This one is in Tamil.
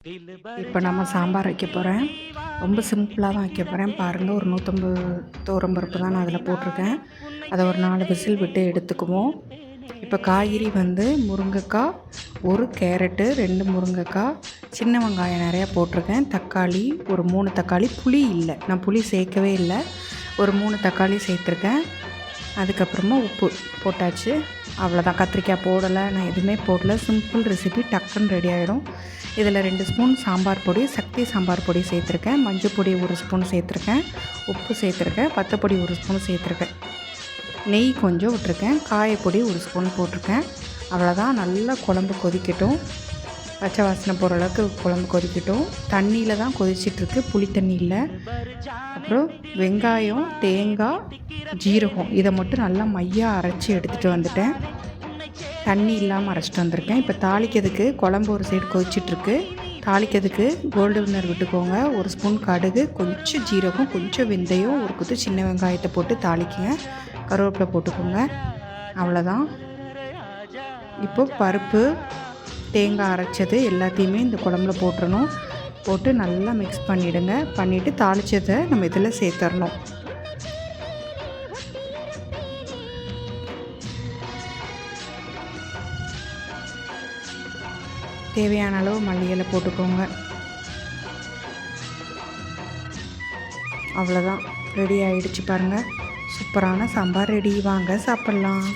இப்போ நம்ம சாம்பார் வைக்க போகிறேன். ரொம்ப சிம்பிளாக தான் வைக்க போகிறேன். பாருங்கள், ஒரு 150 துவரம்பருப்பு தான் நான் அதில் போட்டிருக்கேன். அதை ஒரு 4 விசில் விட்டு எடுத்துக்குவோம். இப்போ காய்கறி முருங்கைக்காய், 1 கேரட்டு, 2 முருங்கைக்காய், சின்ன வெங்காயம் நிறையா போட்டிருக்கேன், தக்காளி ஒரு 3 தக்காளி, புளி இல்லை, நான் புளி சேர்க்கவே இல்லை, ஒரு 3 தக்காளி சேர்த்துருக்கேன். அதுக்கப்புறமா உப்பு போட்டாச்சு. அவ்வளோதான், கத்திரிக்காய் போடலை, நான் எதுவுமே போடல. சிம்பிள் ரெசிபி, டக்குன்னு ரெடி ஆகிடும். இதில் 2 ஸ்பூன் சாம்பார் பொடி, சக்தி சாம்பார் பொடி சேர்த்துருக்கேன், மஞ்சள் பொடி 1 ஸ்பூன் சேர்த்துருக்கேன், உப்பு சேர்த்துருக்கேன், வத்தப்பொடி 1 ஸ்பூன் சேர்த்துருக்கேன், நெய் கொஞ்சம் விட்டுருக்கேன், காயப்பொடி 1 ஸ்பூன் போட்டிருக்கேன். அவ்வளோதான். நல்லா குழம்பு கொதிக்கட்டும், பச்சை வாசனை போகிற அளவுக்கு குழம்பு கொதிக்கட்டும். தண்ணியில் தான் கொதிச்சிட்ருக்கு, புளி தண்ணி இல்லை. அப்புறம் வெங்காயம், தேங்காய், ஜீரகம் இதை மட்டும் நல்லா மையாக அரைச்சி எடுத்துகிட்டு வந்துட்டேன். தண்ணி இல்லாமல் அரைச்சிட்டு வந்திருக்கேன். இப்போ தாளிக்கிறதுக்கு குழம்பு ஒரு சைடு கொதிச்சிட்ருக்கு. தாளிக்கிறதுக்கு கோல்டு வின்னர் விட்டுக்கோங்க. 1 ஸ்பூன் கடுகு, கொஞ்சம் ஜீரகம், கொஞ்சம் வெந்தயம், ஒரு குத்து சின்ன வெங்காயத்தை போட்டு தாளிக்குங்க. கருவேப்பிலை போட்டுக்கோங்க. அவ்வளோதான். இப்போ பருப்பு, தேங்காய் அரைச்சது எல்லாத்தையுமே இந்த குழம்புல போட்டுறணும். போட்டு நல்லா மிக்ஸ் பண்ணிவிடுங்க. பண்ணிவிட்டு தாளித்ததை நம்ம இதில் சேர்த்துடணும். தேவையான அளவு மல்லி இலை போட்டுக்கோங்க. அவ்வளோதான், ரெடி ஆகிடுச்சு பாருங்கள். சூப்பரான சாம்பார் ரெடி. வாங்க சாப்பிட்லாம்.